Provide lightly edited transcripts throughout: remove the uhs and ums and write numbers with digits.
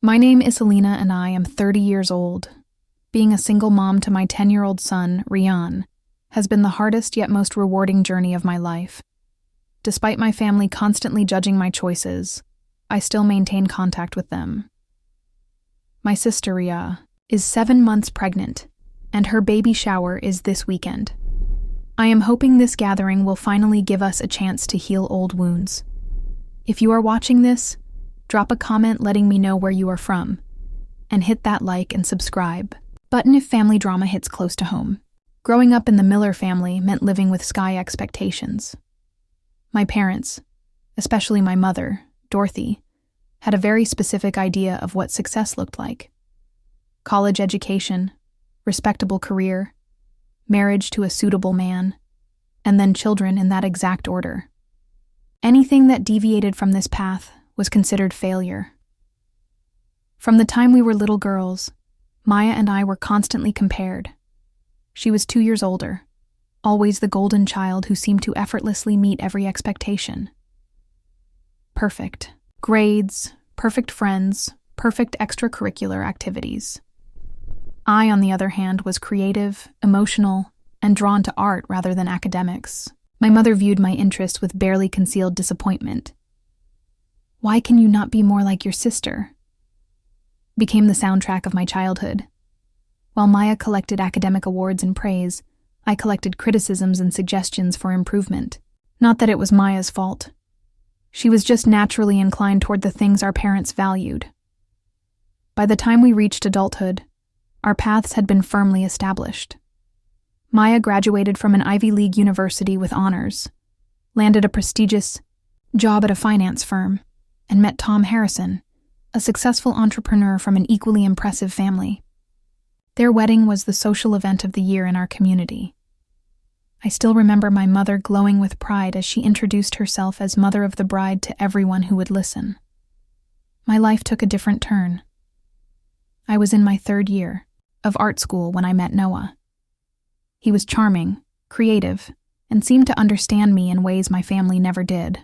My name is Selena and I am 30 years old. Being a single mom to my 10-year-old son, Rian, has been the hardest yet most rewarding journey of my life. Despite my family constantly judging my choices, I still maintain contact with them. My sister, Ria, is 7 months pregnant, and her baby shower is this weekend. I am hoping this gathering will finally give us a chance to heal old wounds. If you are watching this, drop a comment letting me know where you are from, and hit that like and subscribe button if family drama hits close to home. Growing up in the Miller family meant living with sky expectations. My parents, especially my mother, Dorothy, had a very specific idea of what success looked like. College education, respectable career, marriage to a suitable man, and then children in that exact order. Anything that deviated from this path was considered failure. From the time we were little girls, Maya and I were constantly compared. She was 2 years older, always the golden child who seemed to effortlessly meet every expectation. Perfect grades, perfect friends, perfect extracurricular activities. I, on the other hand, was creative, emotional, and drawn to art rather than academics. My mother viewed my interests with barely concealed disappointment. "Why can you not be more like your sister?" became the soundtrack of my childhood. While Maya collected academic awards and praise, I collected criticisms and suggestions for improvement. Not that it was Maya's fault. She was just naturally inclined toward the things our parents valued. By the time we reached adulthood, our paths had been firmly established. Maya graduated from an Ivy League university with honors, landed a prestigious job at a finance firm, and met Tom Harrison, a successful entrepreneur from an equally impressive family. Their wedding was the social event of the year in our community. I still remember my mother glowing with pride as she introduced herself as mother of the bride to everyone who would listen. My life took a different turn. I was in my 3rd year of art school when I met Noah. He was charming, creative, and seemed to understand me in ways my family never did.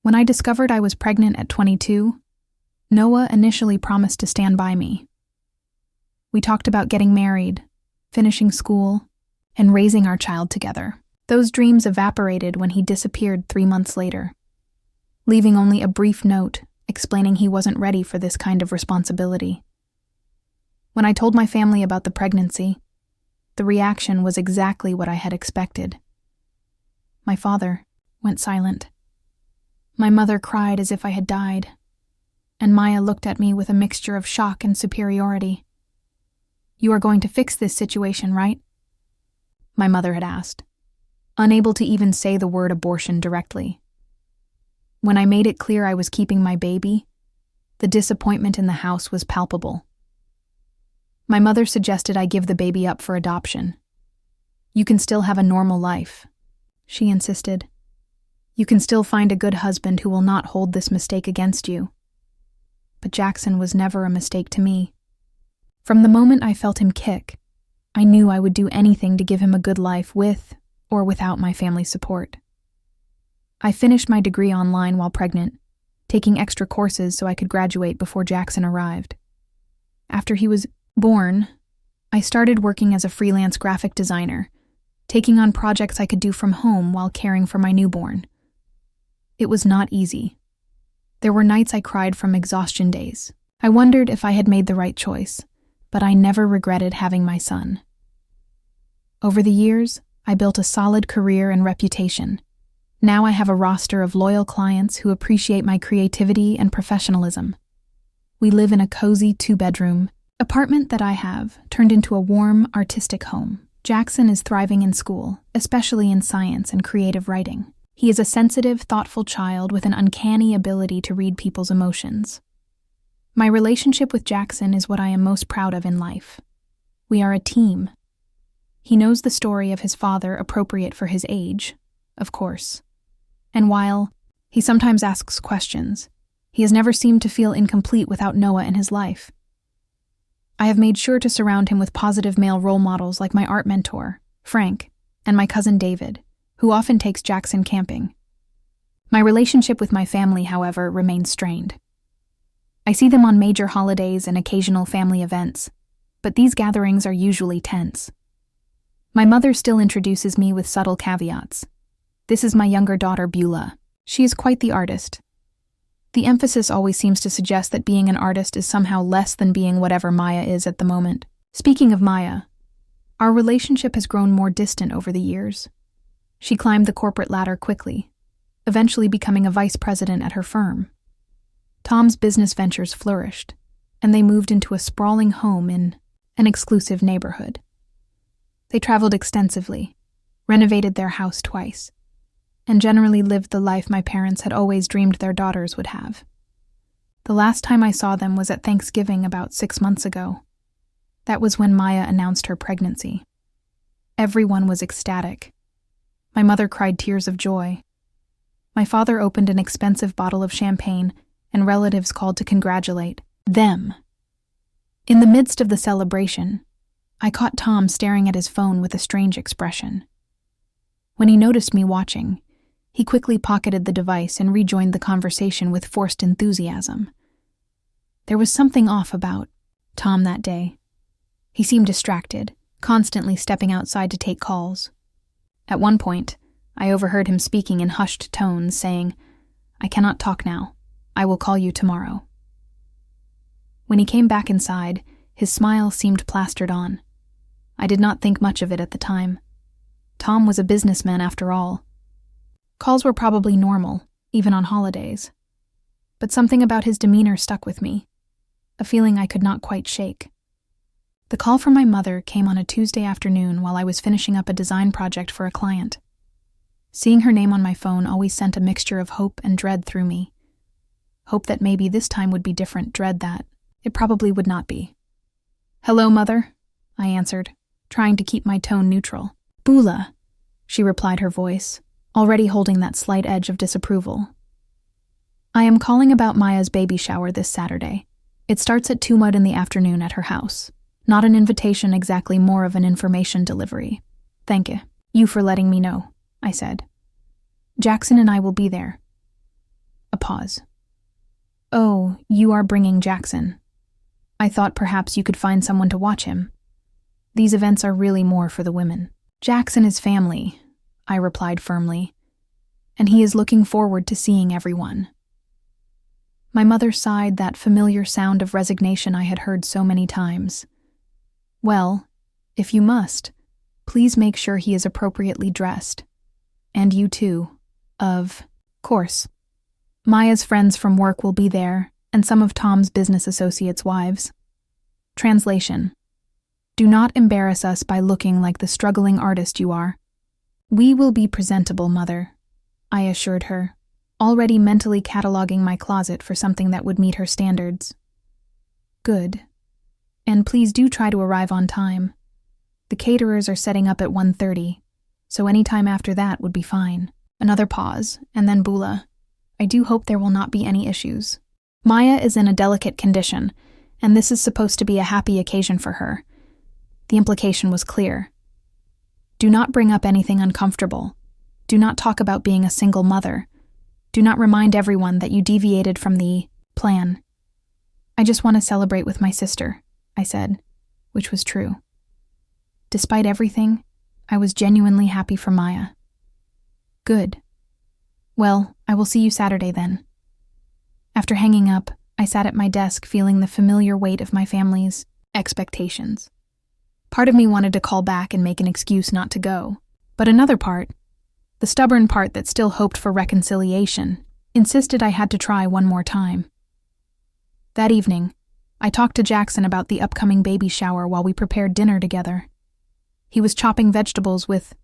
When I discovered I was pregnant at 22, Noah initially promised to stand by me. We talked about getting married, finishing school, and raising our child together. Those dreams evaporated when he disappeared 3 months later, leaving only a brief note explaining he wasn't ready for this kind of responsibility. When I told my family about the pregnancy, the reaction was exactly what I had expected. My father went silent. My mother cried as if I had died, and Maya looked at me with a mixture of shock and superiority. "You are going to fix this situation, right?" my mother had asked, unable to even say the word abortion directly. When I made it clear I was keeping my baby, the disappointment in the house was palpable. My mother suggested I give the baby up for adoption. "You can still have a normal life," she insisted. "You can still find a good husband who will not hold this mistake against you." But Jackson was never a mistake to me. From the moment I felt him kick, I knew I would do anything to give him a good life with or without my family's support. I finished my degree online while pregnant, taking extra courses so I could graduate before Jackson arrived. After he was born, I started working as a freelance graphic designer, taking on projects I could do from home while caring for my newborn. It was not easy. There were nights I cried from exhaustion days. I wondered if I had made the right choice, but I never regretted having my son. Over the years, I built a solid career and reputation. Now I have a roster of loyal clients who appreciate my creativity and professionalism. We live in a cozy 2-bedroom apartment that I have turned into a warm, artistic home. Jackson is thriving in school, especially in science and creative writing. He is a sensitive, thoughtful child with an uncanny ability to read people's emotions. My relationship with Jackson is what I am most proud of in life. We are a team. He knows the story of his father appropriate for his age, of course. And while he sometimes asks questions, he has never seemed to feel incomplete without Noah in his life. I have made sure to surround him with positive male role models like my art mentor, Frank, and my cousin David, who often takes Jackson camping. My relationship with my family, however, remains strained. I see them on major holidays and occasional family events, but these gatherings are usually tense. My mother still introduces me with subtle caveats. This is my younger daughter, Beulah. She is quite the artist. The emphasis always seems to suggest that being an artist is somehow less than being whatever Maya is at the moment. Speaking of Maya, our relationship has grown more distant over the years. She climbed the corporate ladder quickly, eventually becoming a vice president at her firm. Tom's business ventures flourished, and they moved into a sprawling home in an exclusive neighborhood. They traveled extensively, renovated their house twice, and generally lived the life my parents had always dreamed their daughters would have. The last time I saw them was at Thanksgiving about 6 months ago. That was when Maya announced her pregnancy. Everyone was ecstatic. My mother cried tears of joy. My father opened an expensive bottle of champagne, and relatives called to congratulate them. In the midst of the celebration, I caught Tom staring at his phone with a strange expression. When he noticed me watching, he quickly pocketed the device and rejoined the conversation with forced enthusiasm. There was something off about Tom that day. He seemed distracted, constantly stepping outside to take calls. At one point, I overheard him speaking in hushed tones, saying, "I cannot talk now. I will call you tomorrow." When he came back inside, his smile seemed plastered on. I did not think much of it at the time. Tom was a businessman after all. Calls were probably normal, even on holidays. But something about his demeanor stuck with me, a feeling I could not quite shake. The call from my mother came on a Tuesday afternoon while I was finishing up a design project for a client. Seeing her name on my phone always sent a mixture of hope and dread through me. Hope that maybe this time would be different, dread that it probably would not be. "Hello, Mother," I answered, trying to keep my tone neutral. "Beulah," she replied, her voice already holding that slight edge of disapproval. "I am calling about Maya's baby shower this Saturday. It starts at 2 in the afternoon at her house. Not an invitation exactly, more of an information delivery. Thank you for letting me know," I said. "Jackson and I will be there." A pause. "Oh, you are bringing Jackson. I thought perhaps you could find someone to watch him. These events are really more for the women." "Jackson is family," I replied firmly, "and he is looking forward to seeing everyone." My mother sighed, that familiar sound of resignation I had heard so many times. "Well, if you must, please make sure he is appropriately dressed. And you too, of course. Maya's friends from work will be there, and some of Tom's business associates' wives." Translation: "Do not embarrass us by looking like the struggling artist you are." "We will be presentable, Mother," I assured her, already mentally cataloging my closet for something that would meet her standards. "Good. And please do try to arrive on time. The caterers are setting up at 1:30, so any time after that would be fine." Another pause, and then Beulah, "I do hope there will not be any issues. Maya is in a delicate condition, and this is supposed to be a happy occasion for her." The implication was clear. "Do not bring up anything uncomfortable. Do not talk about being a single mother. Do not remind everyone that you deviated from the plan. I just want to celebrate with my sister," I said, which was true. Despite everything, I was genuinely happy for Maya. "Good. Well, I will see you Saturday then." After hanging up, I sat at my desk feeling the familiar weight of my family's expectations. Part of me wanted to call back and make an excuse not to go, but another part, the stubborn part that still hoped for reconciliation, insisted I had to try one more time. That evening, I talked to Jackson about the upcoming baby shower while we prepared dinner together. He was chopping vegetables with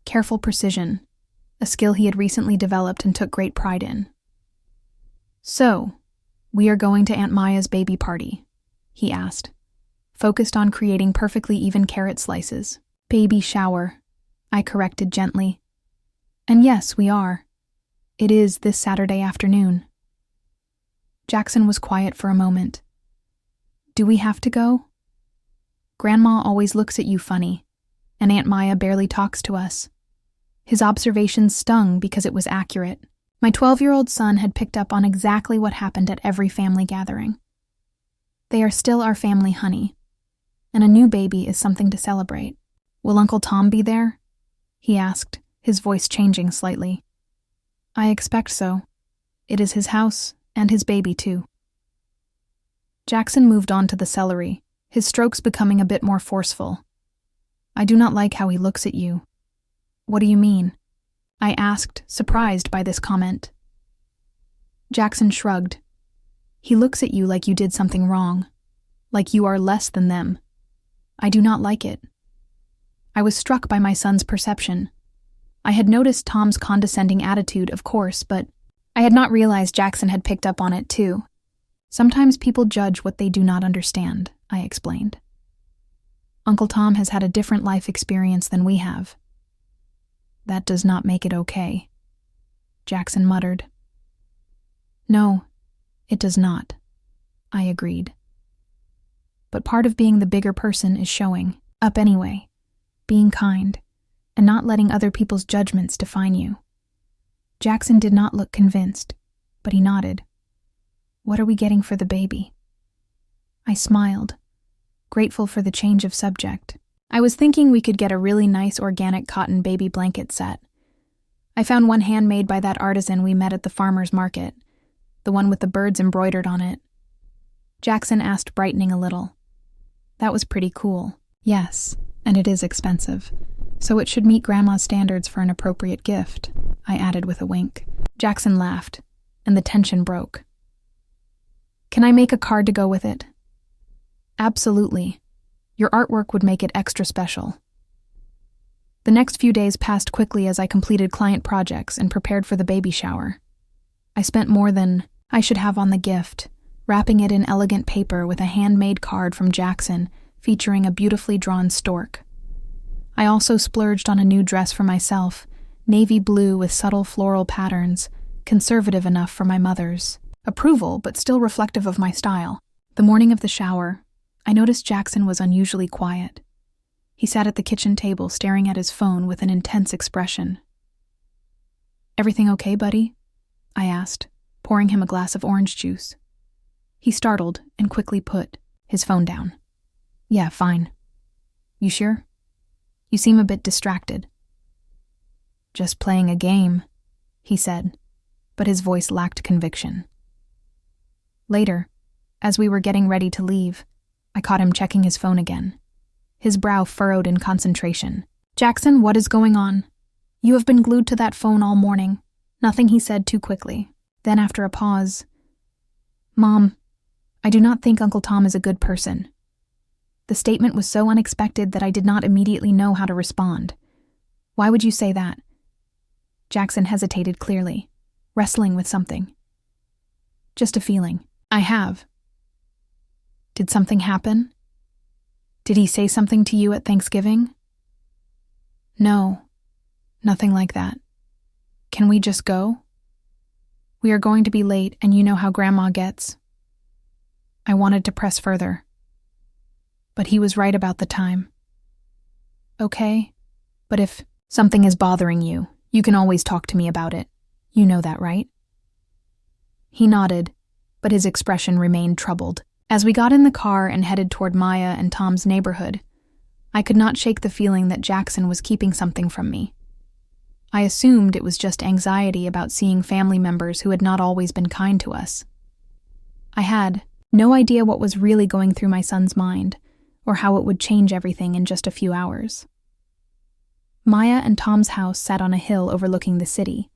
careful precision, a skill he had recently developed and took great pride in. "So, we are going to Aunt Maya's baby party?" he asked, focused on creating perfectly even carrot slices. "Baby shower," I corrected gently. "And yes, we are. It is this Saturday afternoon." Jackson was quiet for a moment. "Do we have to go? Grandma always looks at you funny, and Aunt Maya barely talks to us." His observation stung because it was accurate. My 12-year-old son had picked up on exactly what happened at every family gathering. They are still our family honey, and a new baby is something to celebrate. Will Uncle Tom be there? He asked, his voice changing slightly. I expect so. It is his house, and his baby too. Jackson moved on to the celery, his strokes becoming a bit more forceful. I do not like how he looks at you. What do you mean? I asked, surprised by this comment. Jackson shrugged. He looks at you like you did something wrong, like you are less than them. I do not like it. I was struck by my son's perception. I had noticed Tom's condescending attitude, of course, but I had not realized Jackson had picked up on it too. Sometimes people judge what they do not understand, I explained. Uncle Tom has had a different life experience than we have. That does not make it okay, Jackson muttered. No, it does not, I agreed. But part of being the bigger person is showing up anyway, being kind, and not letting other people's judgments define you. Jackson did not look convinced, but he nodded. What are we getting for the baby? I smiled, grateful for the change of subject. I was thinking we could get a really nice organic cotton baby blanket set. I found one handmade by that artisan we met at the farmer's market, the one with the birds embroidered on it. Jackson asked, brightening a little. That was pretty cool. Yes, and it is expensive, so it should meet Grandma's standards for an appropriate gift, I added with a wink. Jackson laughed, and the tension broke. Can I make a card to go with it? Absolutely. Your artwork would make it extra special. The next few days passed quickly as I completed client projects and prepared for the baby shower. I spent more than I should have on the gift, wrapping it in elegant paper with a handmade card from Jackson featuring a beautifully drawn stork. I also splurged on a new dress for myself, navy blue with subtle floral patterns, conservative enough for my mother's approval, but still reflective of my style. The morning of the shower, I noticed Jackson was unusually quiet. He sat at the kitchen table staring at his phone with an intense expression. Everything okay, buddy? I asked, pouring him a glass of orange juice. He startled and quickly put his phone down. Yeah, fine. You sure? You seem a bit distracted. Just playing a game, he said, but his voice lacked conviction. Later, as we were getting ready to leave, I caught him checking his phone again. His brow furrowed in concentration. Jackson, what is going on? You have been glued to that phone all morning. Nothing, he said too quickly. Then after a pause, Mom, I do not think Uncle Tom is a good person. The statement was so unexpected that I did not immediately know how to respond. Why would you say that? Jackson hesitated clearly, wrestling with something. Just a feeling. I have. Did something happen? Did he say something to you at Thanksgiving? No, nothing like that. Can we just go? We are going to be late, and you know how Grandma gets. I wanted to press further, but he was right about the time. Okay, but if something is bothering you, you can always talk to me about it. You know that, right? He nodded, but his expression remained troubled. As we got in the car and headed toward Maya and Tom's neighborhood, I could not shake the feeling that Jackson was keeping something from me. I assumed it was just anxiety about seeing family members who had not always been kind to us. I had no idea what was really going through my son's mind, or how it would change everything in just a few hours. Maya and Tom's house sat on a hill overlooking the city,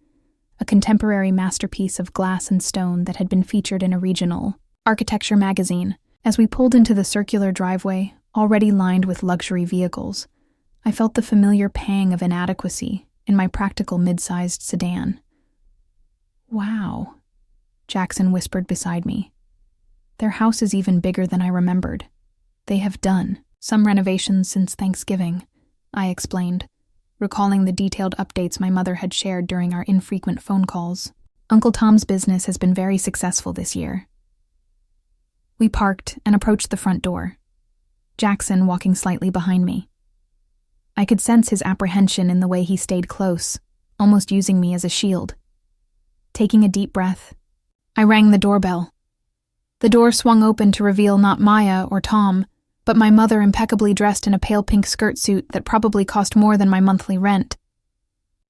a contemporary masterpiece of glass and stone that had been featured in a regional architecture magazine. As we pulled into the circular driveway, already lined with luxury vehicles, I felt the familiar pang of inadequacy in my practical mid-sized sedan. Wow, Jackson whispered beside me. Their house is even bigger than I remembered. They have done some renovations since Thanksgiving, I explained, recalling the detailed updates my mother had shared during our infrequent phone calls. Uncle Tom's business has been very successful this year. We parked and approached the front door, Jackson walking slightly behind me. I could sense his apprehension in the way he stayed close, almost using me as a shield. Taking a deep breath, I rang the doorbell. The door swung open to reveal not Maya or Tom, but my mother impeccably dressed in a pale pink skirt suit that probably cost more than my monthly rent.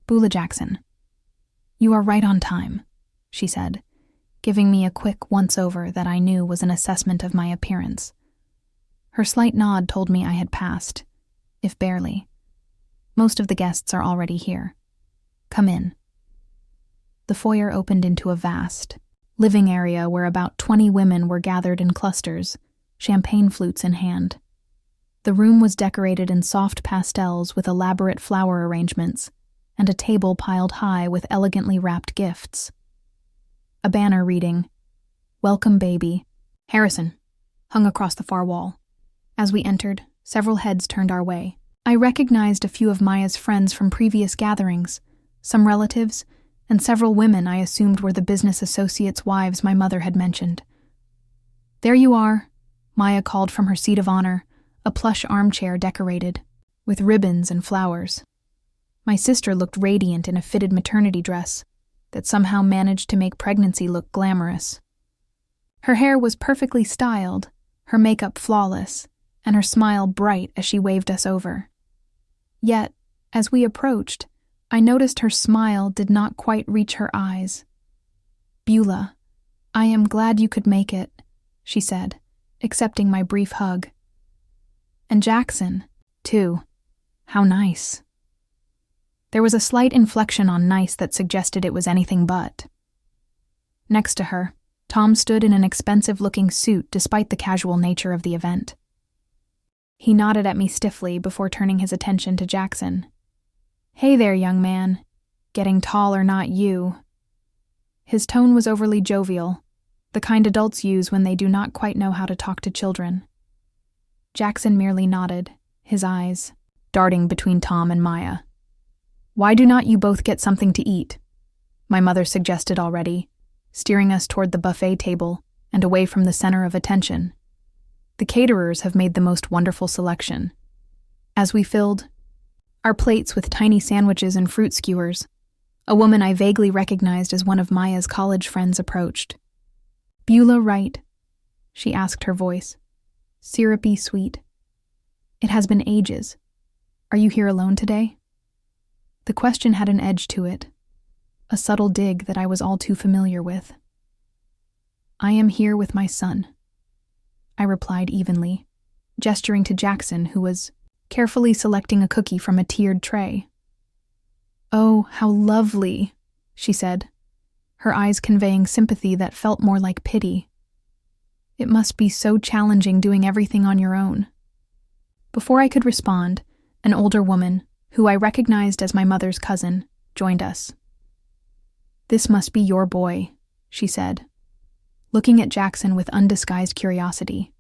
"Bula Jackson, you are right on time," she said, giving me a quick once-over that I knew was an assessment of my appearance. Her slight nod told me I had passed, if barely. Most of the guests are already here. Come in. The foyer opened into a vast living area where about 20 women were gathered in clusters, champagne flutes in hand. The room was decorated in soft pastels with elaborate flower arrangements, and a table piled high with elegantly wrapped gifts. A banner reading, "Welcome, baby, Harrison," hung across the far wall. As we entered, several heads turned our way. I recognized a few of Maya's friends from previous gatherings, some relatives, and several women I assumed were the business associates' wives my mother had mentioned. "There you are," Maya called from her seat of honor, a plush armchair decorated with ribbons and flowers. My sister looked radiant in a fitted maternity dress that somehow managed to make pregnancy look glamorous. Her hair was perfectly styled, her makeup flawless, and her smile bright as she waved us over. Yet, as we approached, I noticed her smile did not quite reach her eyes. "Beulah, I am glad you could make it," she said, accepting my brief hug. "And Jackson, too. How nice." There was a slight inflection on nice that suggested it was anything but. Next to her, Tom stood in an expensive-looking suit despite the casual nature of the event. He nodded at me stiffly before turning his attention to Jackson. "Hey there, young man. Getting tall or not you." His tone was overly jovial, the kind adults use when they do not quite know how to talk to children. Jackson merely nodded, his eyes darting between Tom and Maya. "Why do not you both get something to eat?" my mother suggested already, steering us toward the buffet table and away from the center of attention. The caterers have made the most wonderful selection. As we filled our plates with tiny sandwiches and fruit skewers, a woman I vaguely recognized as one of Maya's college friends approached. "Beulah right?" she asked, her voice syrupy sweet. "It has been ages. Are you here alone today?" The question had an edge to it, a subtle dig that I was all too familiar with. "I am here with my son," I replied evenly, gesturing to Jackson, who was carefully selecting a cookie from a tiered tray. "Oh, how lovely," she said, her eyes conveying sympathy that felt more like pity. "It must be so challenging doing everything on your own." Before I could respond, an older woman, who I recognized as my mother's cousin, joined us. "This must be your boy," she said, looking at Jackson with undisguised curiosity.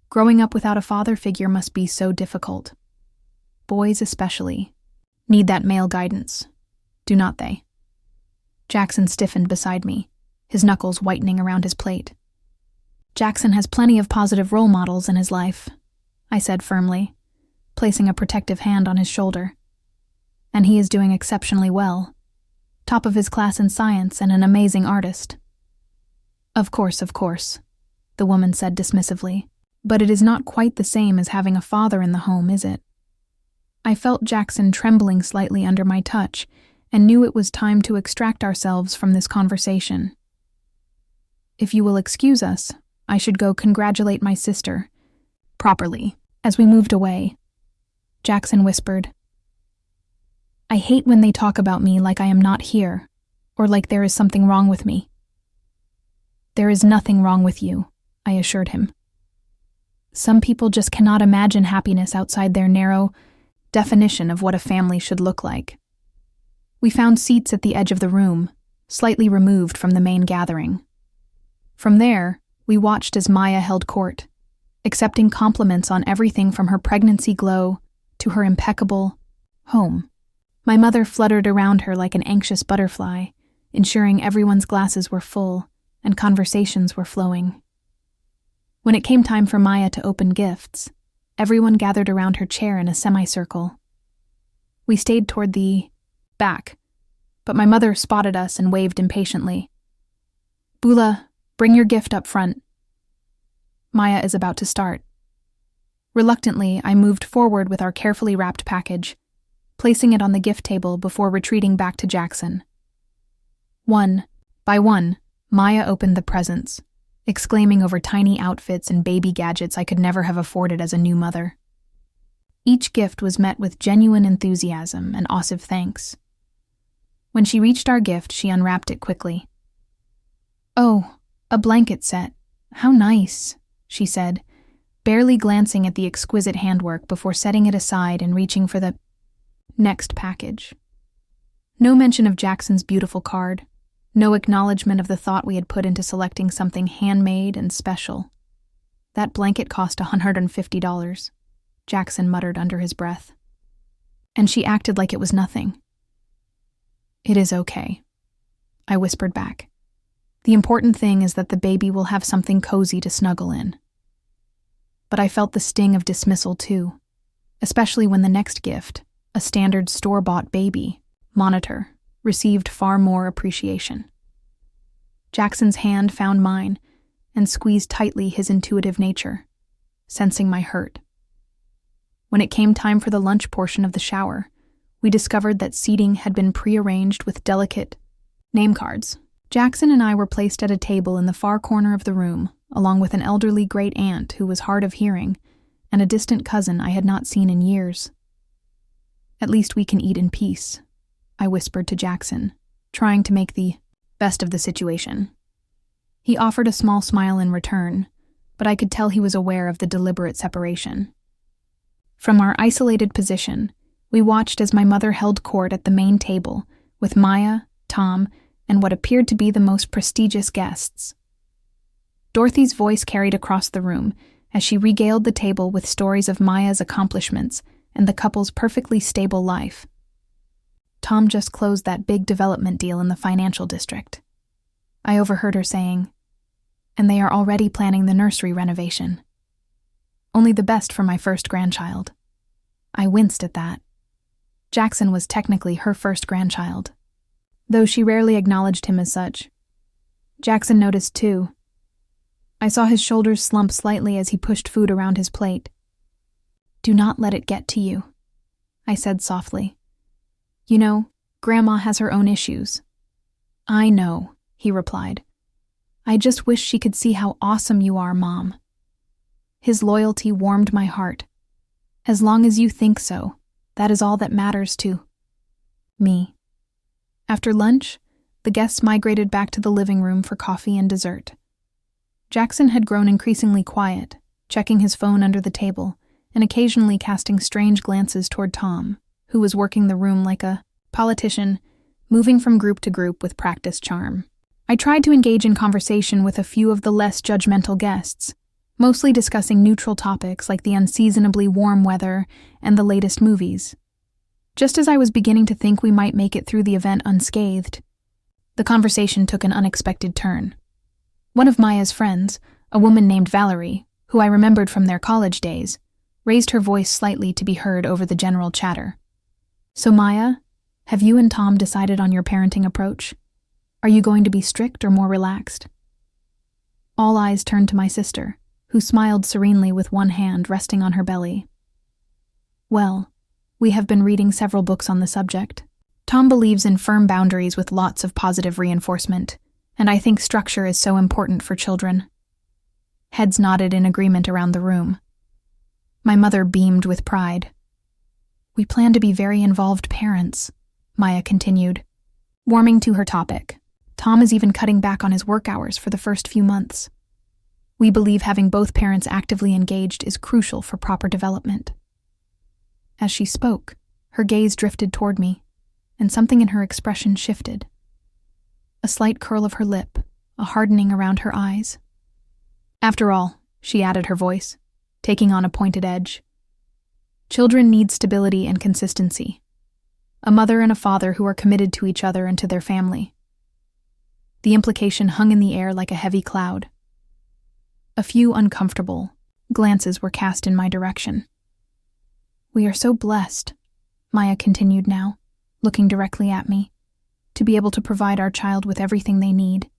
"Growing up without a father figure must be so difficult. Boys especially need that male guidance, do not they?" Jackson stiffened beside me, his knuckles whitening around his plate. "Jackson has plenty of positive role models in his life," I said firmly, placing a protective hand on his shoulder. "And he is doing exceptionally well. Top of his class in science and an amazing artist." Of course," the woman said dismissively. "But it is not quite the same as having a father in the home, is it?" I felt Jackson trembling slightly under my touch and knew it was time to extract ourselves from this conversation. "If you will excuse us, I should go congratulate my sister properly." As we moved away, Jackson whispered, "I hate when they talk about me like I am not here, or like there is something wrong with me." "There is nothing wrong with you," I assured him. "Some people just cannot imagine happiness outside their narrow definition of what a family should look like." We found seats at the edge of the room, slightly removed from the main gathering. From there, we watched as Maya held court, accepting compliments on everything from her pregnancy glow to her impeccable home. My mother fluttered around her like an anxious butterfly, ensuring everyone's glasses were full and conversations were flowing. When it came time for Maya to open gifts, everyone gathered around her chair in a semicircle. We stayed toward the back, but my mother spotted us and waved impatiently. "Bula, bring your gift up front." Maya is about to start. Reluctantly, I moved forward with our carefully wrapped package, placing it on the gift table before retreating back to Jackson. One by one, Maya opened the presents, exclaiming over tiny outfits and baby gadgets I could never have afforded as a new mother. Each gift was met with genuine enthusiasm and ossive thanks. When she reached our gift, she unwrapped it quickly. "Oh, a blanket set. How nice," she said, barely glancing at the exquisite handwork before setting it aside and reaching for the next package. No mention of Jackson's beautiful card, no acknowledgement of the thought we had put into selecting something handmade and special. "That blanket cost $150, Jackson muttered under his breath. And she acted like it was nothing. "It is okay," I whispered back. "The important thing is that the baby will have something cozy to snuggle in." But I felt the sting of dismissal too, especially when the next gift, a standard store-bought baby monitor, received far more appreciation. Jackson's hand found mine and squeezed tightly his intuitive nature, sensing my hurt. When it came time for the lunch portion of the shower, we discovered that seating had been prearranged with delicate name cards. Jackson and I were placed at a table in the far corner of the room, along with an elderly great-aunt who was hard of hearing and a distant cousin I had not seen in years. "At least we can eat in peace," I whispered to Jackson, trying to make the best of the situation. He offered a small smile in return, but I could tell he was aware of the deliberate separation. From our isolated position, we watched as my mother held court at the main table with Maya, Tom, and what appeared to be the most prestigious guests. Dorothy's voice carried across the room as she regaled the table with stories of Maya's accomplishments and the couple's perfectly stable life. "Tom just closed that big development deal in the financial district," I overheard her saying, "and they are already planning the nursery renovation. Only the best for my first grandchild." I winced at that. Jackson was technically her first grandchild, though she rarely acknowledged him as such. Jackson noticed too. I saw his shoulders slump slightly as he pushed food around his plate. "Do not let it get to you," I said softly. "You know, Grandma has her own issues." "I know," he replied. "I just wish she could see how awesome you are, Mom." His loyalty warmed my heart. As long as you think so, that is all that matters to me. After lunch, the guests migrated back to the living room for coffee and dessert. Jackson had grown increasingly quiet, checking his phone under the table and occasionally casting strange glances toward Tom, who was working the room like a politician, moving from group to group with practiced charm. I tried to engage in conversation with a few of the less judgmental guests, mostly discussing neutral topics like the unseasonably warm weather and the latest movies. Just as I was beginning to think we might make it through the event unscathed, the conversation took an unexpected turn. One of Maya's friends, a woman named Valerie, who I remembered from their college days, raised her voice slightly to be heard over the general chatter. "So Maya, have you and Tom decided on your parenting approach? Are you going to be strict or more relaxed?" All eyes turned to my sister, who smiled serenely with one hand resting on her belly. "Well, we have been reading several books on the subject. Tom believes in firm boundaries with lots of positive reinforcement, and I think structure is so important for children." Heads nodded in agreement around the room. My mother beamed with pride. "We plan to be very involved parents," Maya continued, warming to her topic. "Tom is even cutting back on his work hours for the first few months. We believe having both parents actively engaged is crucial for proper development." As she spoke, her gaze drifted toward me, and something in her expression shifted. A slight curl of her lip, a hardening around her eyes. "After all," she added her voice, taking on a pointed edge, "children need stability and consistency. A mother and a father who are committed to each other and to their family." The implication hung in the air like a heavy cloud. A few uncomfortable glances were cast in my direction. "We are so blessed," Maya continued now, looking directly at me, to be able to provide our child with everything they need,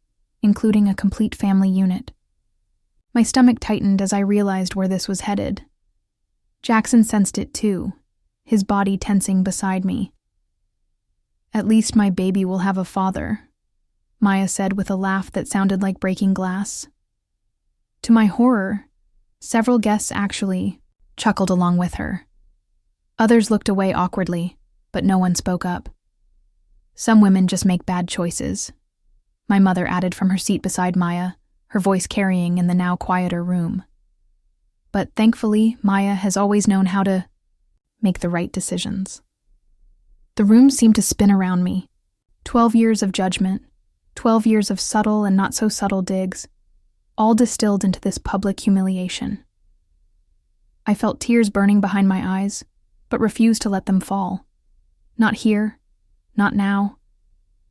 including a complete family unit. My stomach tightened as I realized where this was headed. Jackson sensed it too, his body tensing beside me. "At least my baby will have a father," Maya said with a laugh that sounded like breaking glass. To my horror, several guests actually chuckled along with her. Others looked away awkwardly, but no one spoke up. "Some women just make bad choices," my mother added from her seat beside Maya, her voice carrying in the now quieter room. But thankfully, Maya has always known how to make the right decisions. The room seemed to spin around me. 12 years of judgment, 12 years of subtle and not so subtle digs, all distilled into this public humiliation. I felt tears burning behind my eyes, but refused to let them fall. Not here, not now,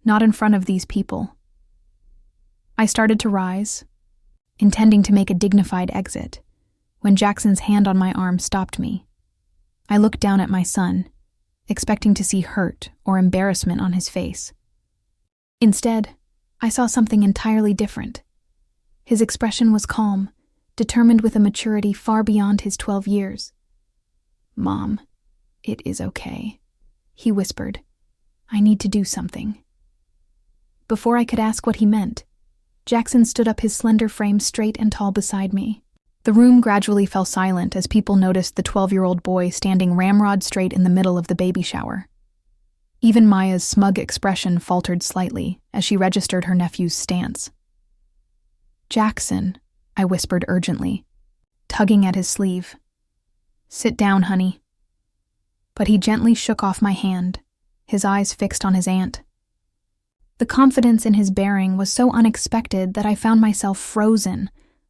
not in front of these people. I started to rise, intending to make a dignified exit, when Jackson's hand on my arm stopped me. I looked down at my son, expecting to see hurt or embarrassment on his face. Instead, I saw something entirely different. His expression was calm, determined with a maturity far beyond his 12 years. "Mom, it is okay," he whispered. "I need to do something." Before I could ask what he meant, Jackson stood up, his slender frame straight and tall beside me. The room gradually fell silent as people noticed the 12-year-old boy standing ramrod straight in the middle of the baby shower. Even Maya's smug expression faltered slightly as she registered her nephew's stance. "Jackson," I whispered urgently, tugging at his sleeve. "Sit down, honey." But he gently shook off my hand, his eyes fixed on his aunt. The confidence in his bearing was so unexpected that I found myself frozen,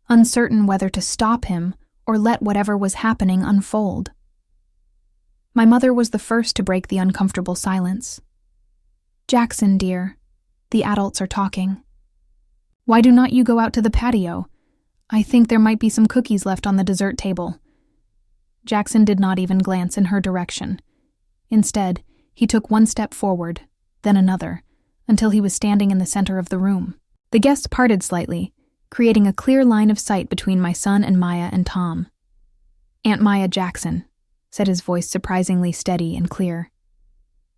uncertain whether to stop him or let whatever was happening unfold. My mother was the first to break the uncomfortable silence. "Jackson, dear, the adults are talking. Why do not you go out to the patio? I think there might be some cookies left on the dessert table." Jackson did not even glance in her direction. Instead, he took one step forward, then another, until he was standing in the center of the room. The guests parted slightly, creating a clear line of sight between my son and Maya and Tom. "Aunt Maya Jackson," said his voice surprisingly steady and clear.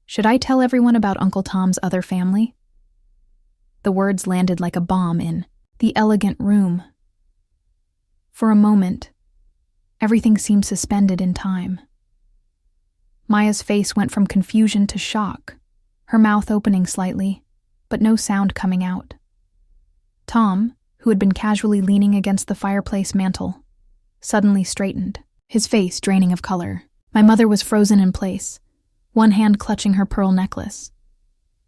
"Should I tell everyone about Uncle Tom's other family?" The words landed like a bomb in the elegant room. For a moment, everything seemed suspended in time. Maya's face went from confusion to shock, her mouth opening slightly, but no sound coming out. Tom, who had been casually leaning against the fireplace mantel, suddenly straightened, his face draining of color. My mother was frozen in place, one hand clutching her pearl necklace.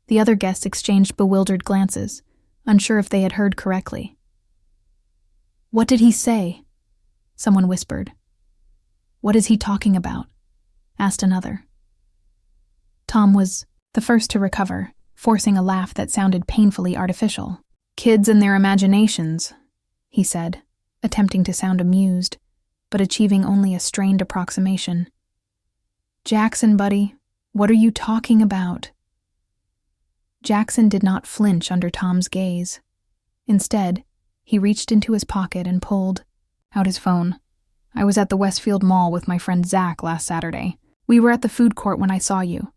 The other guests exchanged bewildered glances, unsure if they had heard correctly. "What did he say?" someone whispered. "What is he talking about?" asked another. Tom was the first to recover, forcing a laugh that sounded painfully artificial. "Kids and their imaginations," he said, attempting to sound amused, but achieving only a strained approximation. "Jackson, buddy, what are you talking about?" Jackson did not flinch under Tom's gaze. Instead, he reached into his pocket and pulled out his phone. "I was at the Westfield Mall with my friend Zach last Saturday. We were at the food court when I saw you."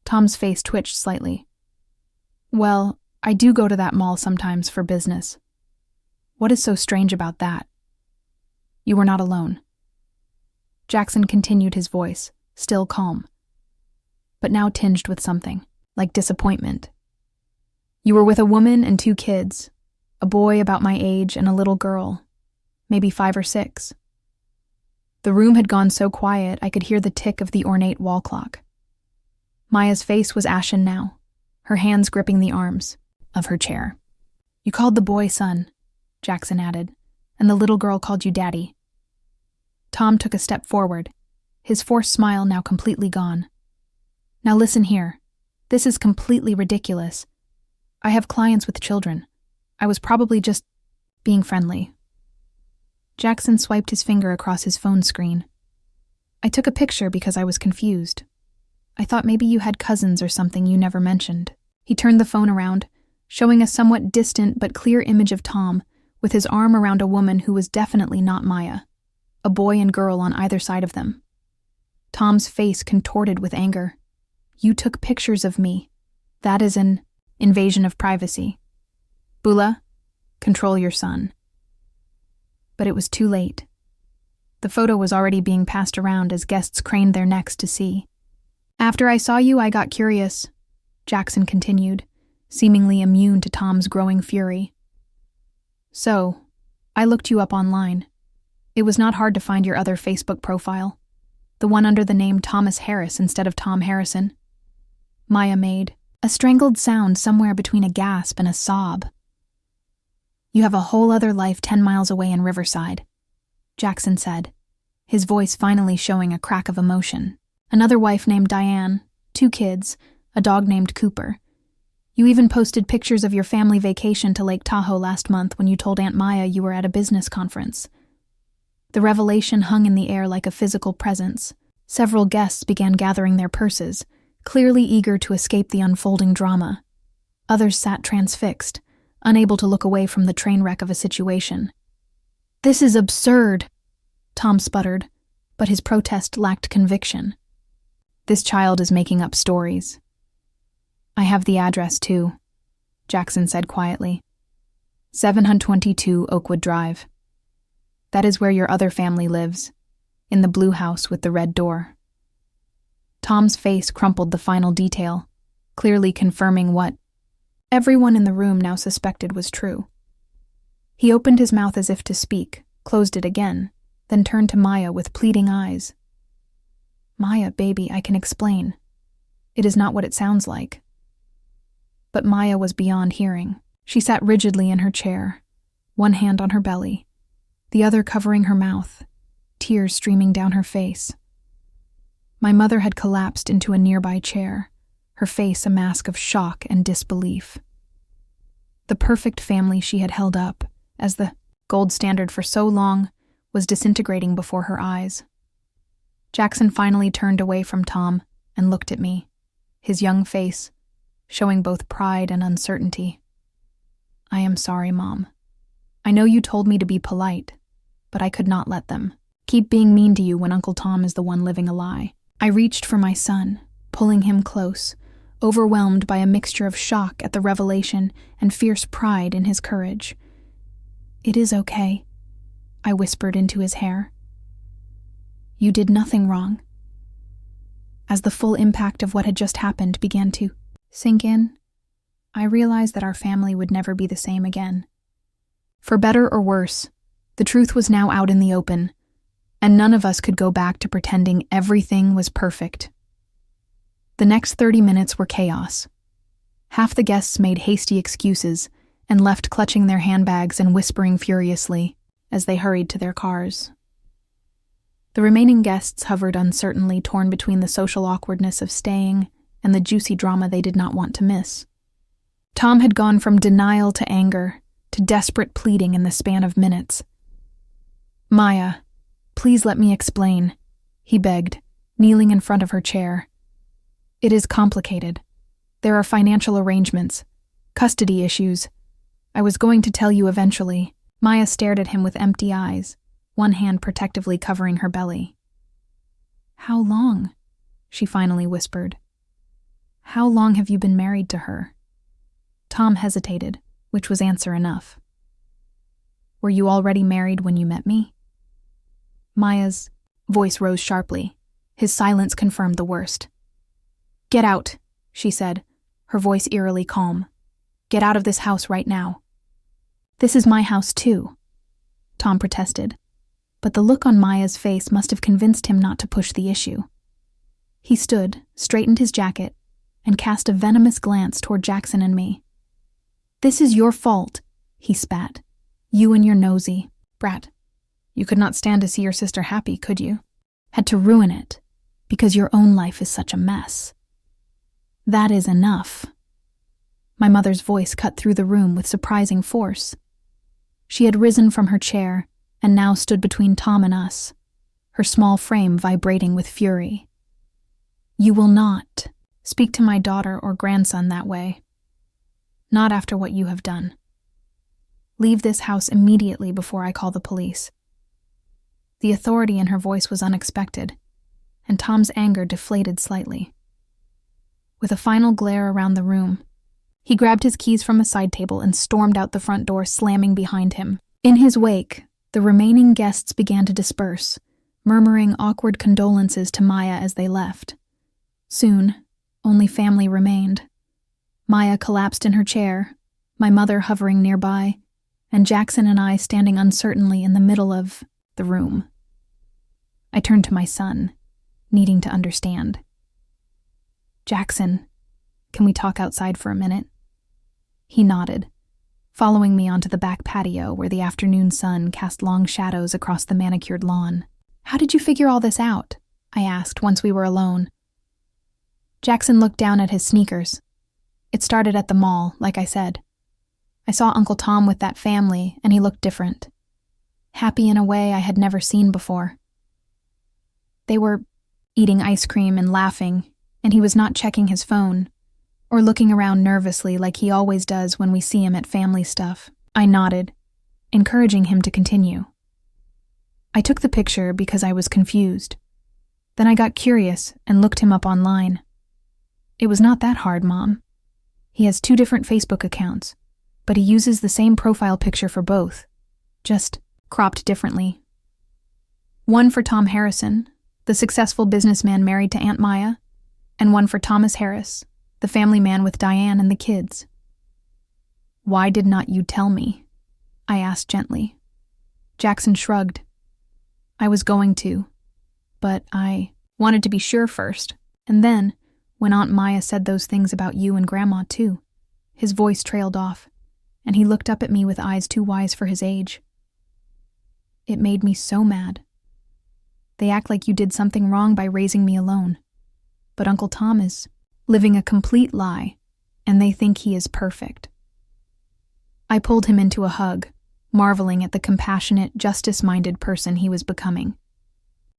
Tom's face twitched slightly. "Well, I do go to that mall sometimes for business. What is so strange about that?" "You were not alone." Jackson continued, his voice, still calm, but now tinged with something, like disappointment. "You were with a woman and 2 kids, a boy about my age and a little girl, maybe 5 or 6. The room had gone so quiet I could hear the tick of the ornate wall clock. Maya's face was ashen now, her hands gripping the arms of her chair. "You called the boy son," Jackson added, "and the little girl called you daddy." Tom took a step forward, his forced smile now completely gone. "Now listen here. This is completely ridiculous. I have clients with children. I was probably just being friendly." Jackson swiped his finger across his phone screen. "I took a picture because I was confused. I thought maybe you had cousins or something you never mentioned." He turned the phone around, showing a somewhat distant but clear image of Tom, with his arm around a woman who was definitely not Maya, a boy and girl on either side of them. Tom's face contorted with anger. "You took pictures of me. That is an invasion of privacy. Bula, control your son." But it was too late. The photo was already being passed around as guests craned their necks to see. "After I saw you, I got curious," Jackson continued, seemingly immune to Tom's growing fury. "So, I looked you up online. It was not hard to find your other Facebook profile, the one under the name Thomas Harris instead of Tom Harrison." Maya made a strangled sound somewhere between a gasp and a sob. "You have a whole other life 10 miles away in Riverside," Jackson said, his voice finally showing a crack of emotion. "Another wife named Diane, 2 kids, a dog named Cooper. You even posted pictures of your family vacation to Lake Tahoe last month when you told Aunt Maya you were at a business conference." The revelation hung in the air like a physical presence. Several guests began gathering their purses, clearly eager to escape the unfolding drama. Others sat transfixed, unable to look away from the train wreck of a situation. "This is absurd," Tom sputtered, but his protest lacked conviction. "This child is making up stories." "I have the address, too," Jackson said quietly. 722 Oakwood Drive. That is where your other family lives, in the blue house with the red door." Tom's face crumpled the final detail, clearly confirming what everyone in the room now suspected was true. He opened his mouth as if to speak, closed it again, then turned to Maya with pleading eyes. "Maya, baby, I can explain. It is not what it sounds like." But Maya was beyond hearing. She sat rigidly in her chair, one hand on her belly, the other covering her mouth, tears streaming down her face. My mother had collapsed into a nearby chair, her face a mask of shock and disbelief. The perfect family she had held up, as the gold standard for so long, was disintegrating before her eyes. Jackson finally turned away from Tom and looked at me, his young face showing both pride and uncertainty. "I am sorry, Mom. I know you told me to be polite, but I could not let them keep being mean to you when Uncle Tom is the one living a lie." I reached for my son, pulling him close, overwhelmed by a mixture of shock at the revelation and fierce pride in his courage. "It is okay," I whispered into his hair. "You did nothing wrong." As the full impact of what had just happened began to sink in, I realized that our family would never be the same again. For better or worse, the truth was now out in the open, and none of us could go back to pretending everything was perfect. The next 30 minutes were chaos. Half the guests made hasty excuses and left clutching their handbags and whispering furiously as they hurried to their cars. The remaining guests hovered uncertainly, torn between the social awkwardness of staying and the juicy drama they did not want to miss. Tom had gone from denial to anger to desperate pleading in the span of minutes. "Maya, please let me explain," he begged, kneeling in front of her chair. "It is complicated. There are financial arrangements, custody issues. I was going to tell you eventually." Maya stared at him with empty eyes, one hand protectively covering her belly. "How long?" she finally whispered. "How long have you been married to her?" Tom hesitated, which was answer enough. "Were you already married when you met me?" Maya's voice rose sharply. His silence confirmed the worst. "Get out," she said, her voice eerily calm. "Get out of this house right now." "This is my house too," Tom protested, but the look on Maya's face must have convinced him not to push the issue. He stood, straightened his jacket, and cast a venomous glance toward Jackson and me. "This is your fault," he spat. "You and your nosy brat. You could not stand to see your sister happy, could you? Had to ruin it, because your own life is such a mess. That is enough." My mother's voice cut through the room with surprising force. She had risen from her chair and now stood between Tom and us, her small frame vibrating with fury. "You will not speak to my daughter or grandson that way. Not after what you have done. Leave this house immediately before I call the police." The authority in her voice was unexpected, and Tom's anger deflated slightly. With a final glare around the room, he grabbed his keys from a side table and stormed out the front door, slamming behind him. In his wake, the remaining guests began to disperse, murmuring awkward condolences to Maya as they left. Soon, only family remained. Maya collapsed in her chair, my mother hovering nearby, and Jackson and I standing uncertainly in the middle of the room. I turned to my son, needing to understand. "Jackson, can we talk outside for a minute?" He nodded, following me onto the back patio where the afternoon sun cast long shadows across the manicured lawn. "How did you figure all this out?" I asked once we were alone. Jackson looked down at his sneakers. "It started at the mall, like I said. I saw Uncle Tom with that family, and he looked different. Happy in a way I had never seen before. They were eating ice cream and laughing, and he was not checking his phone, or looking around nervously like he always does when we see him at family stuff." I nodded, encouraging him to continue. "I took the picture because I was confused. Then I got curious and looked him up online. It was not that hard, Mom. He has 2 different Facebook accounts, but he uses the same profile picture for both, just cropped differently. One for Tom Harrison, the successful businessman married to Aunt Maya, and one for Thomas Harris, the family man with Diane and the kids." "Why did not you tell me?" I asked gently. Jackson shrugged. "I was going to, but I wanted to be sure first, and then, when Aunt Maya said those things about you and Grandma too." His voice trailed off, and he looked up at me with eyes too wise for his age. "It made me so mad. They act like you did something wrong by raising me alone. But Uncle Tom is living a complete lie, and they think he is perfect." I pulled him into a hug, marveling at the compassionate, justice-minded person he was becoming.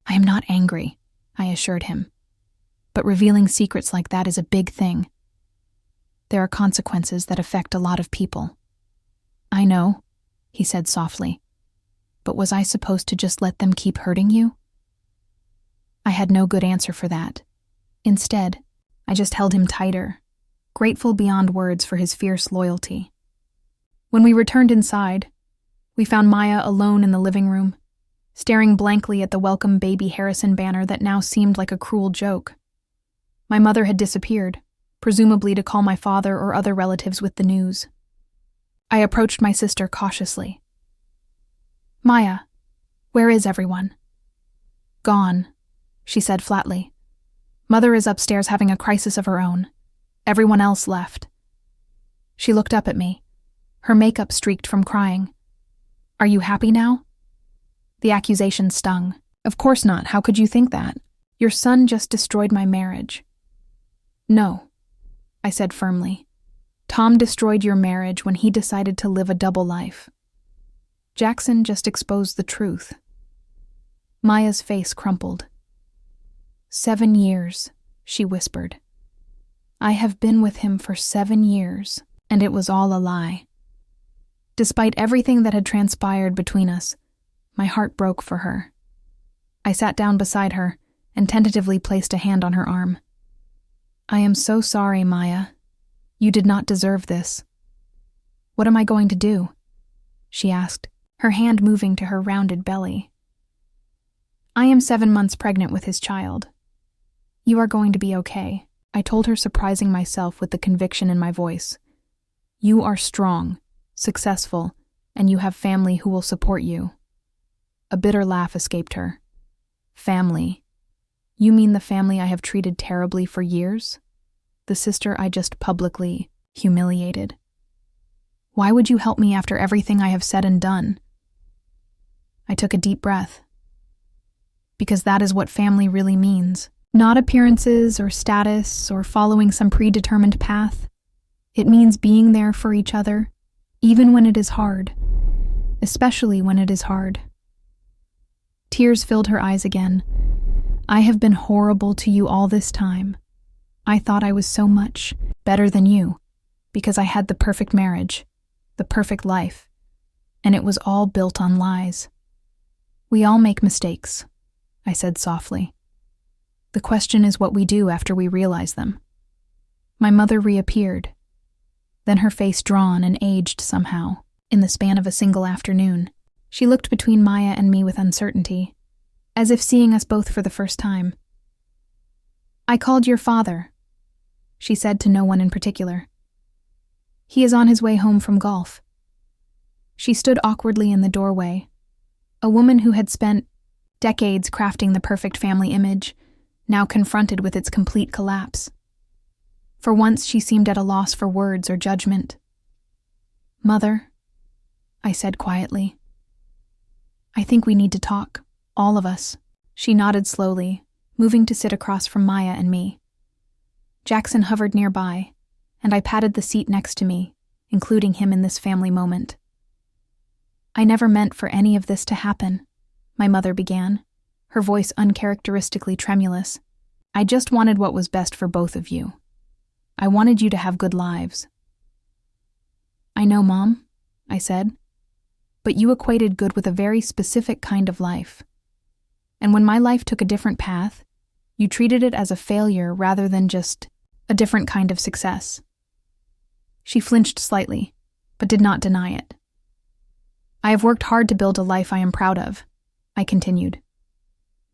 "I am not angry," I assured him. "But revealing secrets like that is a big thing. There are consequences that affect a lot of people." "I know," he said softly. "But was I supposed to just let them keep hurting you?" I had no good answer for that. Instead, I just held him tighter, grateful beyond words for his fierce loyalty. When we returned inside, we found Maya alone in the living room, staring blankly at the Welcome Baby Harrison banner that now seemed like a cruel joke. My mother had disappeared, presumably to call my father or other relatives with the news. I approached my sister cautiously. "Maya, where is everyone?" "Gone," she said flatly. "Mother is upstairs having a crisis of her own. Everyone else left." She looked up at me, her makeup streaked from crying. "Are you happy now?" The accusation stung. "Of course not. How could you think that? Your son just destroyed my marriage." "No," I said firmly. "Tom destroyed your marriage when he decided to live a double life. Jackson just exposed the truth." Maya's face crumpled. 7 years, she whispered. "I have been with him for 7 years, and it was all a lie." Despite everything that had transpired between us, my heart broke for her. I sat down beside her and tentatively placed a hand on her arm. "I am so sorry, Maya. You did not deserve this." "What am I going to do?" she asked, her hand moving to her rounded belly. "I am 7 months pregnant with his child. You are going to be okay," I told her, surprising myself with the conviction in my voice. "You are strong, successful, and you have family who will support you." A bitter laugh escaped her. "Family? You mean the family I have treated terribly for years? The sister I just publicly humiliated? Why would you help me after everything I have said and done?" I took a deep breath. "Because that is what family really means. Not appearances or status or following some predetermined path. It means being there for each other, even when it is hard, especially when it is hard." Tears filled her eyes again. "I have been horrible to you all this time. I thought I was so much better than you, because I had the perfect marriage, the perfect life, and it was all built on lies. We all make mistakes, I said softly. The question is what we do after we realize them. My mother reappeared, then her face drawn and aged somehow, in the span of a single afternoon. She looked between Maya and me with uncertainty, as if seeing us both for the first time. I called your father, she said to no one in particular. He is on his way home from golf. She stood awkwardly in the doorway, a woman who had spent decades crafting the perfect family image, now confronted with its complete collapse. For once, she seemed at a loss for words or judgment. Mother, I said quietly, I think we need to talk, all of us. She nodded slowly, moving to sit across from Maya and me. Jackson hovered nearby, and I patted the seat next to me, including him in this family moment. I never meant for any of this to happen, my mother began, her voice uncharacteristically tremulous. I just wanted what was best for both of you. I wanted you to have good lives. I know, Mom, I said, but you equated good with a very specific kind of life. And when my life took a different path, you treated it as a failure rather than just a different kind of success. She flinched slightly, but did not deny it. I have worked hard to build a life I am proud of, I continued.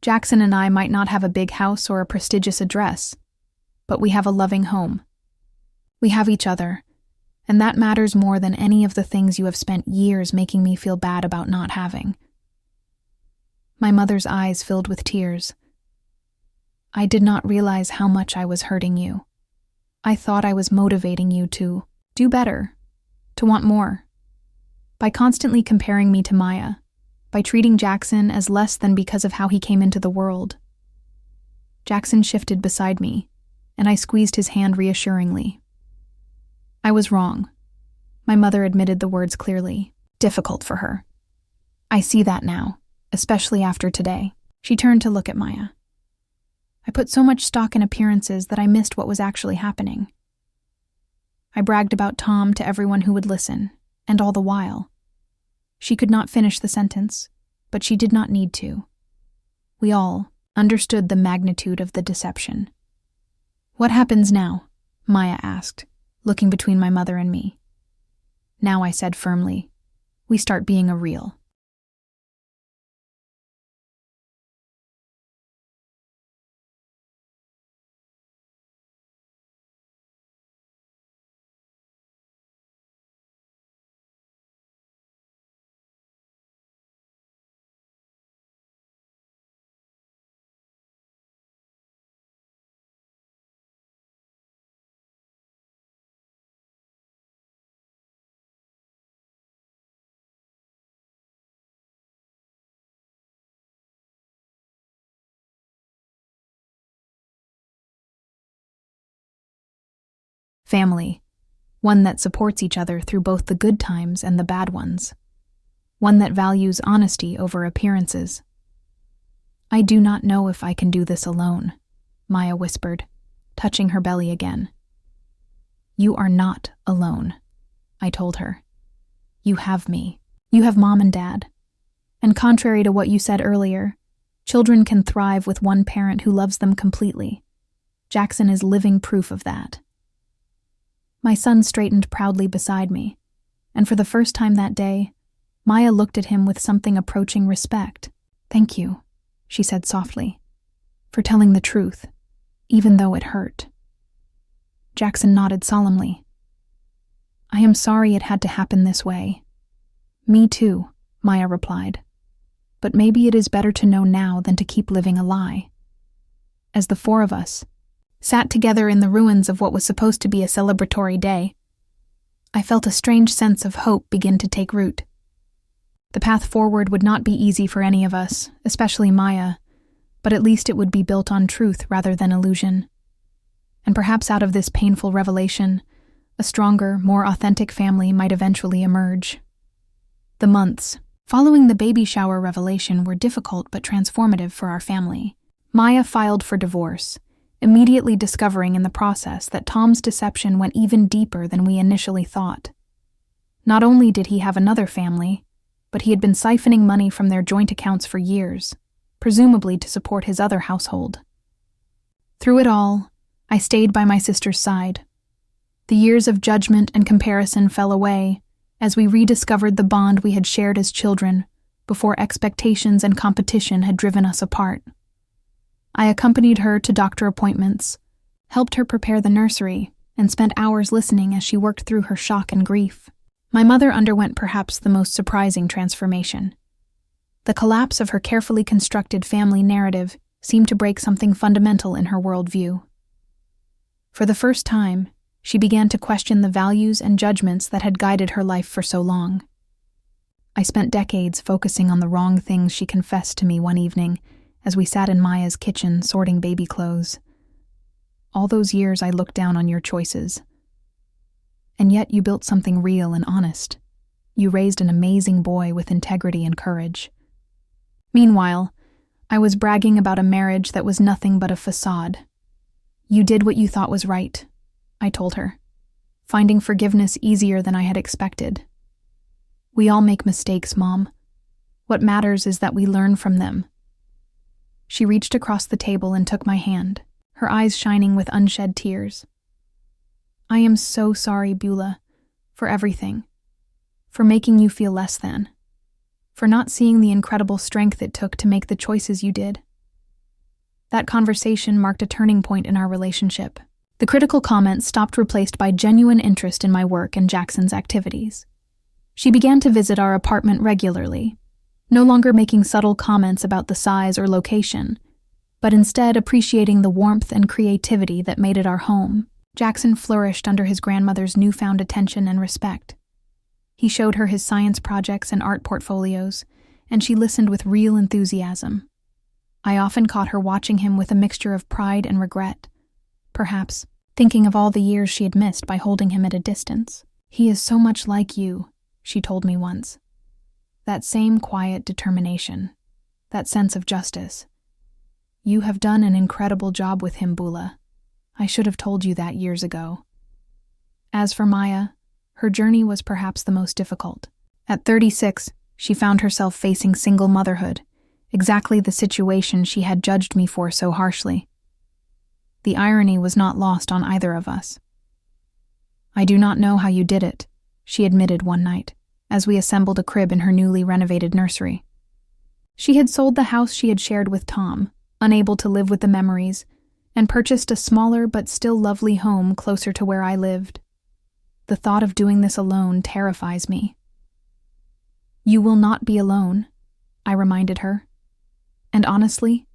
Jackson and I might not have a big house or a prestigious address, but we have a loving home. We have each other, and that matters more than any of the things you have spent years making me feel bad about not having. My mother's eyes filled with tears. I did not realize how much I was hurting you. I thought I was motivating you to do better, to want more. By constantly comparing me to Maya, by treating Jackson as less than because of how he came into the world. Jackson shifted beside me, and I squeezed his hand reassuringly. I was wrong. My mother admitted the words clearly, difficult for her. I see that now, especially after today. She turned to look at Maya. I put so much stock in appearances that I missed what was actually happening. I bragged about Tom to everyone who would listen, and all the while. She could not finish the sentence, but she did not need to. We all understood the magnitude of the deception. What happens now? Maya asked, looking between my mother and me. Now, I said firmly, we start being a real. Family, one that supports each other through both the good times and the bad ones. One that values honesty over appearances. I do not know if I can do this alone, Maya whispered, touching her belly again. You are not alone, I told her. You have me. You have Mom and Dad. And contrary to what you said earlier, children can thrive with one parent who loves them completely. Jackson is living proof of that. My son straightened proudly beside me, and for the first time that day, Maya looked at him with something approaching respect. Thank you, she said softly, for telling the truth, even though it hurt. Jackson nodded solemnly. I am sorry it had to happen this way. Me too, Maya replied. But maybe it is better to know now than to keep living a lie. As the four of us sat together in the ruins of what was supposed to be a celebratory day, I felt a strange sense of hope begin to take root. The path forward would not be easy for any of us, especially Maya, but at least it would be built on truth rather than illusion. And perhaps out of this painful revelation, a stronger, more authentic family might eventually emerge. The months following the baby shower revelation were difficult but transformative for our family. Maya filed for divorce, immediately discovering in the process that Tom's deception went even deeper than we initially thought. Not only did he have another family, but he had been siphoning money from their joint accounts for years, presumably to support his other household. Through it all, I stayed by my sister's side. The years of judgment and comparison fell away as we rediscovered the bond we had shared as children before expectations and competition had driven us apart. I accompanied her to doctor appointments, helped her prepare the nursery, and spent hours listening as she worked through her shock and grief. My mother underwent perhaps the most surprising transformation. The collapse of her carefully constructed family narrative seemed to break something fundamental in her worldview. For the first time, she began to question the values and judgments that had guided her life for so long. I spent decades focusing on the wrong things she confessed to me one evening as we sat in Maya's kitchen sorting baby clothes. All those years I looked down on your choices. And yet you built something real and honest. You raised an amazing boy with integrity and courage. Meanwhile, I was bragging about a marriage that was nothing but a facade. You did what you thought was right, I told her, finding forgiveness easier than I had expected. We all make mistakes, Mom. What matters is that we learn from them. She reached across the table and took my hand, her eyes shining with unshed tears. I am so sorry, Beulah, for everything, for making you feel less than, for not seeing the incredible strength it took to make the choices you did. That conversation marked a turning point in our relationship. The critical comments stopped, replaced by genuine interest in my work and Jackson's activities. She began to visit our apartment regularly, no longer making subtle comments about the size or location, but instead appreciating the warmth and creativity that made it our home. Jackson flourished under his grandmother's newfound attention and respect. He showed her his science projects and art portfolios, and she listened with real enthusiasm. I often caught her watching him with a mixture of pride and regret, perhaps thinking of all the years she had missed by holding him at a distance. He is so much like you, she told me once. That same quiet determination, that sense of justice. You have done an incredible job with him, Beulah. I should have told you that years ago. As for Maya, her journey was perhaps the most difficult. At 36, she found herself facing single motherhood, exactly the situation she had judged me for so harshly. The irony was not lost on either of us. I do not know how you did it, she admitted one night, as we assembled a crib in her newly renovated nursery. She had sold the house she had shared with Tom, unable to live with the memories, and purchased a smaller but still lovely home closer to where I lived. The thought of doing this alone terrifies me. You will not be alone, I reminded her. And honestly,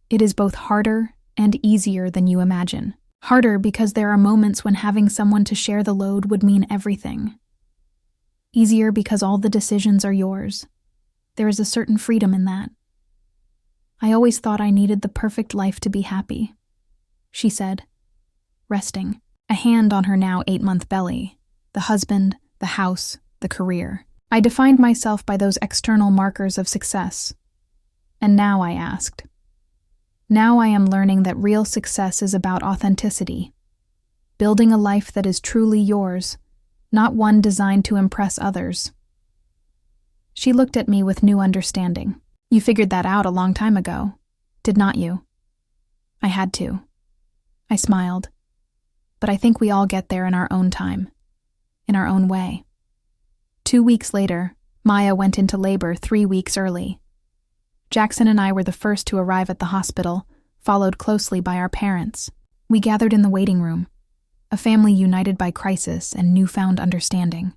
it is both harder and easier than you imagine. Harder because there are moments when having someone to share the load would mean everything. Easier because all the decisions are yours. There is a certain freedom in that. I always thought I needed the perfect life to be happy, she said, resting, a hand on her now 8-month belly, the husband, the house, the career. I defined myself by those external markers of success. And now I asked. Now I am learning that real success is about authenticity, building a life that is truly yours, not one designed to impress others. She looked at me with new understanding. You figured that out a long time ago, did not you? I had to. I smiled. But I think we all get there in our own time, in our own way. 2 weeks later, Maya went into labor 3 weeks early. Jackson and I were the first to arrive at the hospital, followed closely by our parents. We gathered in the waiting room, a family united by crisis and newfound understanding.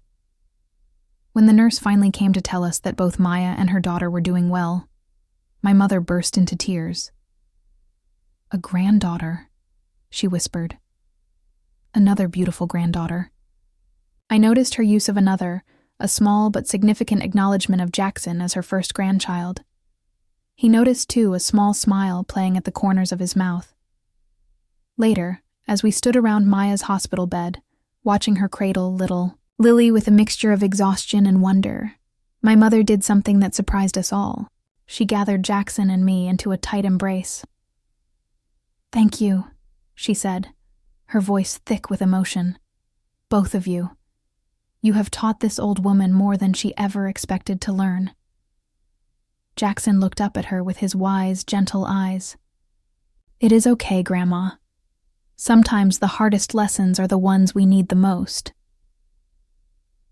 When the nurse finally came to tell us that both Maya and her daughter were doing well, my mother burst into tears. A granddaughter, she whispered. Another beautiful granddaughter. I noticed her use of another, a small but significant acknowledgement of Jackson as her first grandchild. He noticed, too, a small smile playing at the corners of his mouth. Later, as we stood around Maya's hospital bed, watching her cradle little Lily with a mixture of exhaustion and wonder, my mother did something that surprised us all. She gathered Jackson and me into a tight embrace. Thank you, she said, her voice thick with emotion. "Both of you. You have taught this old woman more than she ever expected to learn." Jackson looked up at her with his wise, gentle eyes. "It is okay, Grandma. Sometimes the hardest lessons are the ones we need the most."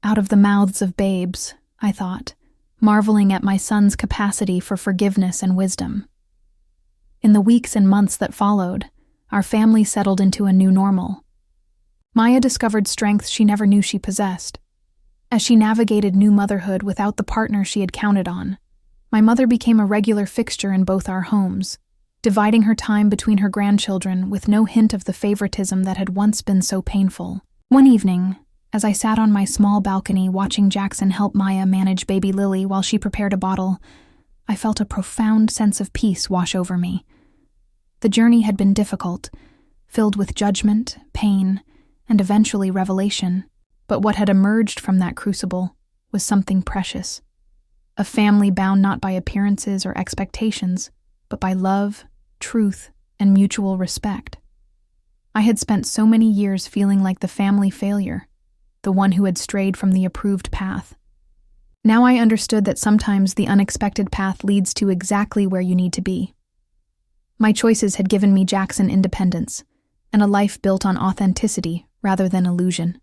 Out of the mouths of babes, I thought, marveling at my son's capacity for forgiveness and wisdom. In the weeks and months that followed, our family settled into a new normal. Maya discovered strengths she never knew she possessed. As she navigated new motherhood without the partner she had counted on, my mother became a regular fixture in both our homes, dividing her time between her grandchildren with no hint of the favoritism that had once been so painful. One evening, as I sat on my small balcony watching Jackson help Maya manage baby Lily while she prepared a bottle, I felt a profound sense of peace wash over me. The journey had been difficult, filled with judgment, pain, and eventually revelation, but what had emerged from that crucible was something precious. A family bound not by appearances or expectations, but by love, truth, and mutual respect. I had spent so many years feeling like the family failure, the one who had strayed from the approved path. Now I understood that sometimes the unexpected path leads to exactly where you need to be. My choices had given me Jackson independence, and a life built on authenticity rather than illusion.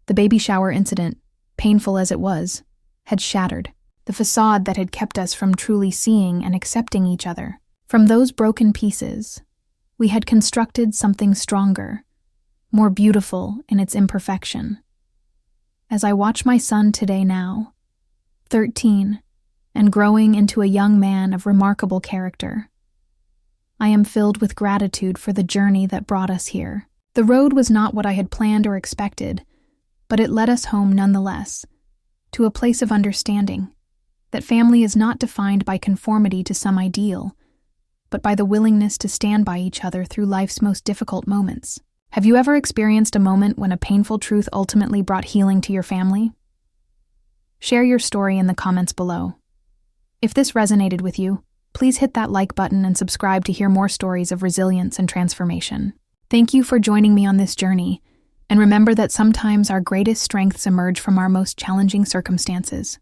The baby shower incident, painful as it was, had shattered the facade that had kept us from truly seeing and accepting each other. From those broken pieces, we had constructed something stronger, more beautiful in its imperfection. As I watch my son today now, 13, and growing into a young man of remarkable character, I am filled with gratitude for the journey that brought us here. The road was not what I had planned or expected, but it led us home nonetheless, to a place of understanding that family is not defined by conformity to some ideal, but by the willingness to stand by each other through life's most difficult moments. Have you ever experienced a moment when a painful truth ultimately brought healing to your family? Share your story in the comments below. If this resonated with you, please hit that like button and subscribe to hear more stories of resilience and transformation. Thank you for joining me on this journey, and remember that sometimes our greatest strengths emerge from our most challenging circumstances.